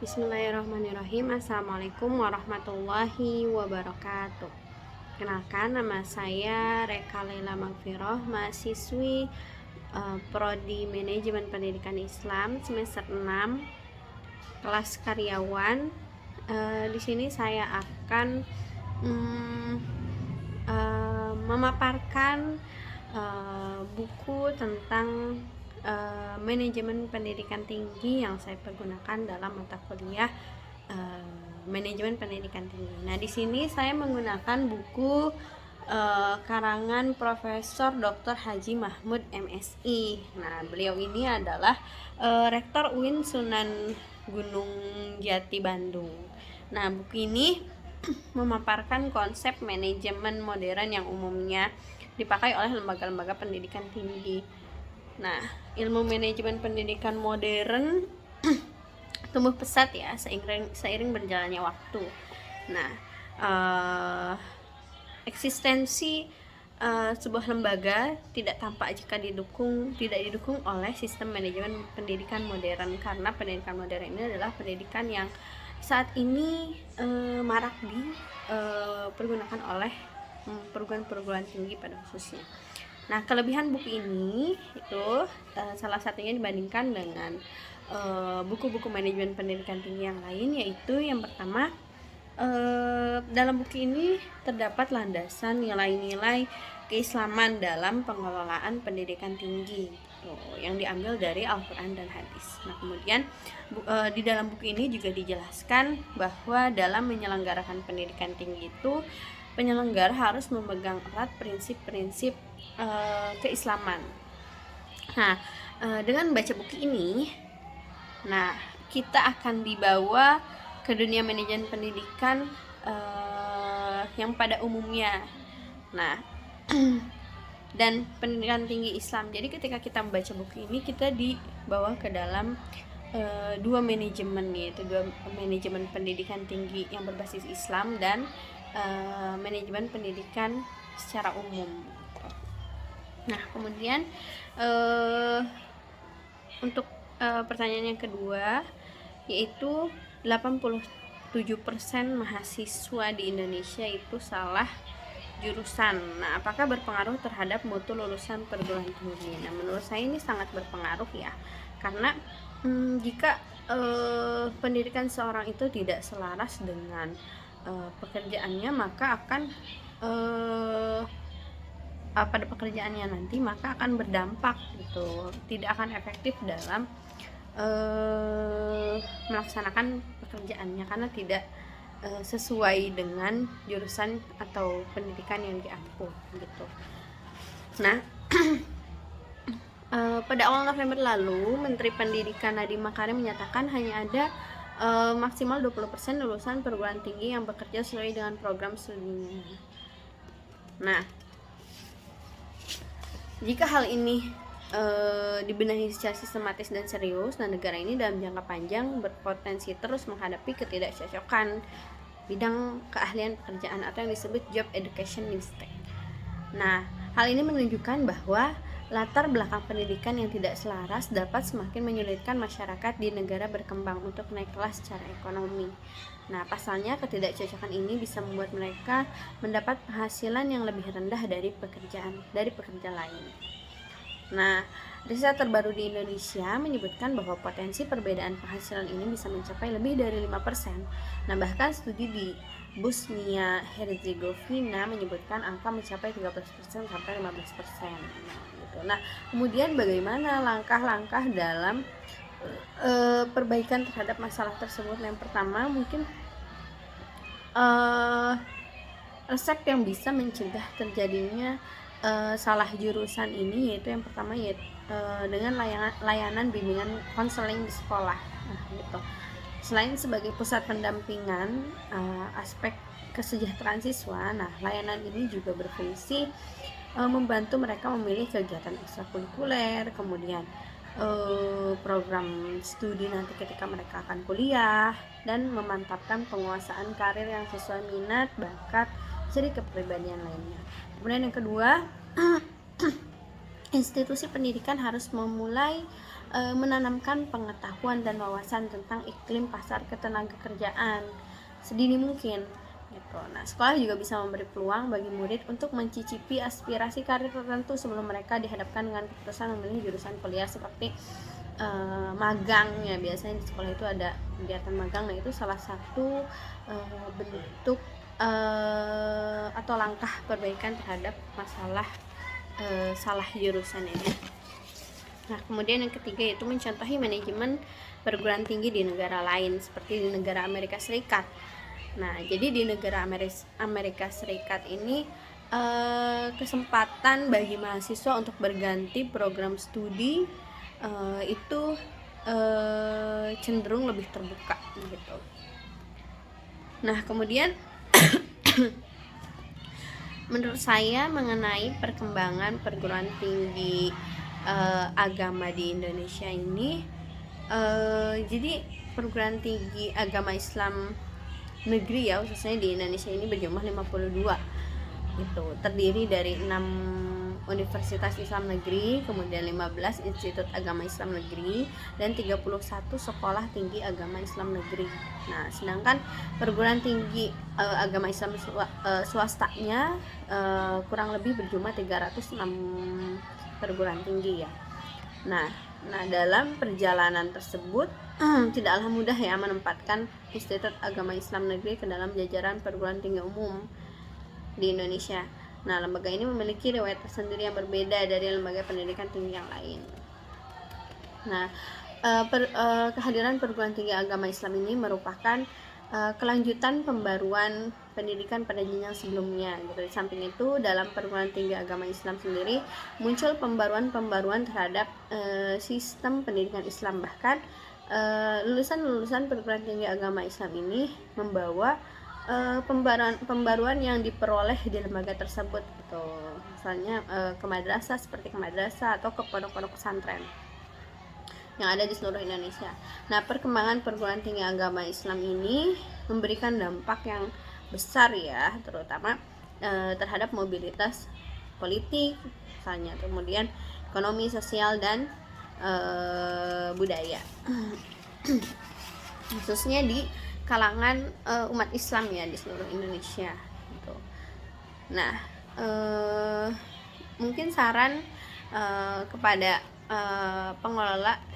Bismillahirrahmanirrahim. Assalamualaikum warahmatullahi wabarakatuh. Kenalkan, nama saya Reka Laila Magfiroh, mahasiswi Prodi Manajemen Pendidikan Islam semester 6 kelas karyawan. Di sini saya akan memaparkan buku tentang manajemen pendidikan tinggi yang saya pergunakan dalam mata kuliah manajemen pendidikan tinggi. Nah, di sini saya menggunakan buku karangan Profesor Dr. Haji Mahmud MSI. Nah, beliau ini adalah Rektor UIN Sunan Gunung Jati Bandung. Nah, buku ini memaparkan konsep manajemen modern yang umumnya dipakai oleh lembaga-lembaga pendidikan tinggi. Nah, ilmu manajemen pendidikan modern tumbuh pesat ya seiring berjalannya waktu. Nah, eksistensi sebuah lembaga tidak tampak jika tidak didukung oleh sistem manajemen pendidikan modern, karena pendidikan modern ini adalah pendidikan yang saat ini marak dipergunakan oleh perguruan-perguruan tinggi pada khususnya. Nah, kelebihan buku ini itu salah satunya dibandingkan dengan buku-buku manajemen pendidikan tinggi yang lain, yaitu yang pertama, dalam buku ini terdapat landasan nilai-nilai keislaman dalam pengelolaan pendidikan tinggi yang diambil dari Al-Quran dan hadis. Nah, kemudian di dalam buku ini juga dijelaskan bahwa dalam menyelenggarakan pendidikan tinggi itu penyelenggara harus memegang erat prinsip-prinsip keislaman. Nah, dengan membaca buku ini, nah, kita akan dibawa ke dunia manajemen pendidikan yang pada umumnya. Nah, dan pendidikan tinggi Islam. Jadi ketika kita membaca buku ini, kita dibawa ke dalam dua manajemen, yaitu dua manajemen pendidikan tinggi yang berbasis Islam dan manajemen pendidikan secara umum. Nah, kemudian untuk pertanyaan yang kedua, yaitu 87% mahasiswa di Indonesia itu salah jurusan. Nah, apakah berpengaruh terhadap mutu lulusan perguruan tinggi? Nah, menurut saya ini sangat berpengaruh ya, karena jika pendidikan seorang itu tidak selaras dengan pekerjaannya, maka akan pada pekerjaannya nanti maka akan berdampak gitu, tidak akan efektif dalam melaksanakan pekerjaannya karena tidak sesuai dengan jurusan atau pendidikan yang diampu gitu. Nah, pada awal November lalu, Menteri Pendidikan Nadiem Makarim menyatakan hanya ada maksimal 20% lulusan perguruan tinggi yang bekerja sesuai dengan program studinya. Nah, jika hal ini dibenahi secara sistematis dan serius, dan negara ini dalam jangka panjang berpotensi terus menghadapi ketidakcocokan bidang keahlian pekerjaan atau yang disebut job education mistake. Nah, hal ini menunjukkan bahwa latar belakang pendidikan yang tidak selaras dapat semakin menyulitkan masyarakat di negara berkembang untuk naik kelas secara ekonomi. Nah, pasalnya ketidakcocokan ini bisa membuat mereka mendapat penghasilan yang lebih rendah dari pekerja lain. Nah, riset terbaru di Indonesia menyebutkan bahwa potensi perbedaan penghasilan ini bisa mencapai lebih dari 5%. Nah, bahkan studi di Bosnia Herzegovina menyebutkan angka mencapai 13% sampai 15%. Nah, kemudian bagaimana langkah-langkah dalam perbaikan terhadap masalah tersebut? Yang pertama, mungkin resep yang bisa mencegah terjadinya salah jurusan ini, yaitu yang pertama dengan layanan bimbingan konseling di sekolah. Nah, gitu. Selain sebagai pusat pendampingan aspek kesejahteraan siswa, nah, layanan ini juga berfungsi membantu mereka memilih kegiatan ekstrakurikuler, kemudian program studi nanti ketika mereka akan kuliah, dan memantapkan penguasaan karir yang sesuai minat, bakat, ciri kepribadian lainnya. Kemudian yang kedua, institusi pendidikan harus memulai menanamkan pengetahuan dan wawasan tentang iklim pasar ketenagakerjaan sedini mungkin gitu. Nah, sekolah juga bisa memberi peluang bagi murid untuk mencicipi aspirasi karir tertentu sebelum mereka dihadapkan dengan keputusan memilih jurusan kuliah seperti magang ya. Biasanya di sekolah itu ada kegiatan magang. Nah, itu salah satu bentuk atau langkah perbaikan terhadap masalah salah jurusan ini. Nah, kemudian yang ketiga itu mencontohi manajemen perguruan tinggi di negara lain seperti di negara Amerika Serikat. Nah, jadi di negara Amerika Serikat ini kesempatan bagi mahasiswa untuk berganti program studi itu cenderung lebih terbuka gitu. Nah, kemudian menurut saya mengenai perkembangan perguruan tinggi agama di Indonesia ini, jadi perguruan tinggi agama Islam negeri ya, khususnya di Indonesia ini berjumlah 52 gitu, terdiri dari 6 Universitas Islam Negeri, kemudian 15 Institut Agama Islam Negeri, dan 31 Sekolah Tinggi Agama Islam Negeri. Nah, sedangkan perguruan tinggi agama Islam swastanya kurang lebih berjumlah 306 perguruan tinggi ya. Nah, dalam perjalanan tersebut tidaklah mudah ya menempatkan Institut Agama Islam Negeri ke dalam jajaran perguruan tinggi umum di Indonesia. Nah, lembaga ini memiliki riwayat tersendiri yang berbeda dari lembaga pendidikan tinggi yang lain. Nah, kehadiran perguruan tinggi agama Islam ini merupakan kelanjutan pembaruan pendidikan pada jenjang sebelumnya gitu. Di samping itu, dalam perguruan tinggi agama Islam sendiri muncul pembaruan terhadap sistem pendidikan Islam. Bahkan lulusan perguruan tinggi agama Islam ini membawa pembaruan yang diperoleh di lembaga tersebut gitu. Misalnya ke madrasah, seperti ke madrasah atau ke pondok-pondok pesantren yang ada di seluruh Indonesia. Nah, perkembangan perguruan tinggi agama Islam ini memberikan dampak yang besar ya, terutama terhadap mobilitas politik misalnya, kemudian ekonomi, sosial, dan budaya khususnya di kalangan umat Islam ya di seluruh Indonesia gitu. Nah, mungkin saran kepada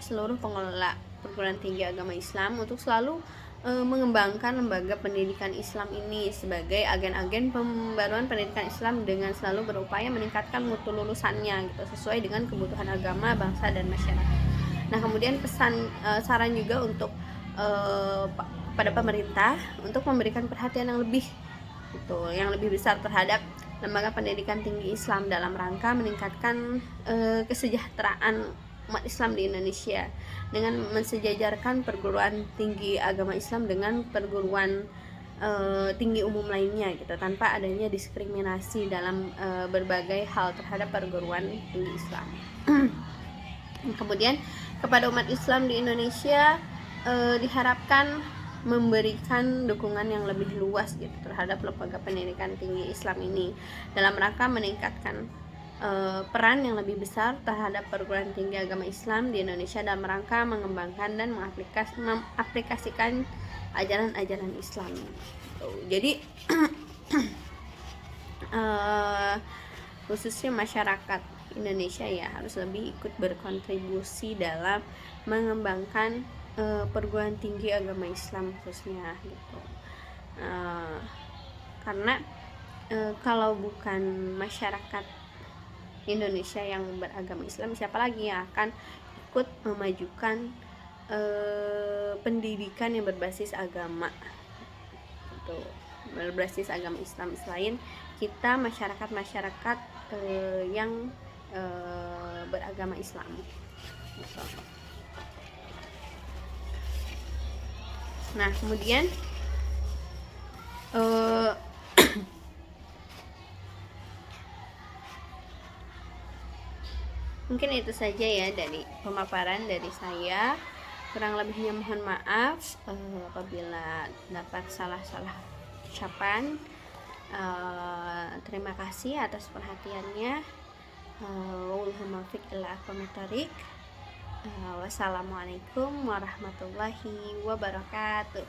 seluruh pengelola perguruan tinggi agama Islam untuk selalu mengembangkan lembaga pendidikan Islam ini sebagai agen-agen pembaruan pendidikan Islam dengan selalu berupaya meningkatkan mutu lulusannya gitu, sesuai dengan kebutuhan agama, bangsa, dan masyarakat. Nah, kemudian saran juga untuk pada pemerintah untuk memberikan perhatian yang lebih besar terhadap lembaga pendidikan tinggi Islam dalam rangka meningkatkan kesejahteraan umat Islam di Indonesia dengan mensejajarkan perguruan tinggi agama Islam dengan perguruan tinggi umum lainnya gitu, tanpa adanya diskriminasi dalam berbagai hal terhadap perguruan tinggi Islam. Kemudian kepada umat Islam di Indonesia diharapkan memberikan dukungan yang lebih luas gitu terhadap lembaga pendidikan tinggi Islam ini dalam rangka meningkatkan peran yang lebih besar terhadap perguruan tinggi agama Islam di Indonesia dalam rangka mengembangkan dan mengaplikasikan ajaran-ajaran Islam. Jadi khususnya masyarakat Indonesia ya harus lebih ikut berkontribusi dalam mengembangkan perguruan tinggi agama Islam khususnya gitu. Karena kalau bukan masyarakat Indonesia yang beragama Islam, siapa lagi yang akan ikut memajukan pendidikan yang berbasis agama gitu, berbasis agama Islam selain kita masyarakat yang beragama Islam gitu. Nah, kemudian mungkin itu saja ya dari pemaparan dari saya. Kurang lebihnya mohon maaf apabila dapat salah-salah ucapan. Terima kasih atas perhatiannya. Wallahul muwaffiq ila aqwamit thoriq. Wassalamualaikum warahmatullahi wabarakatuh.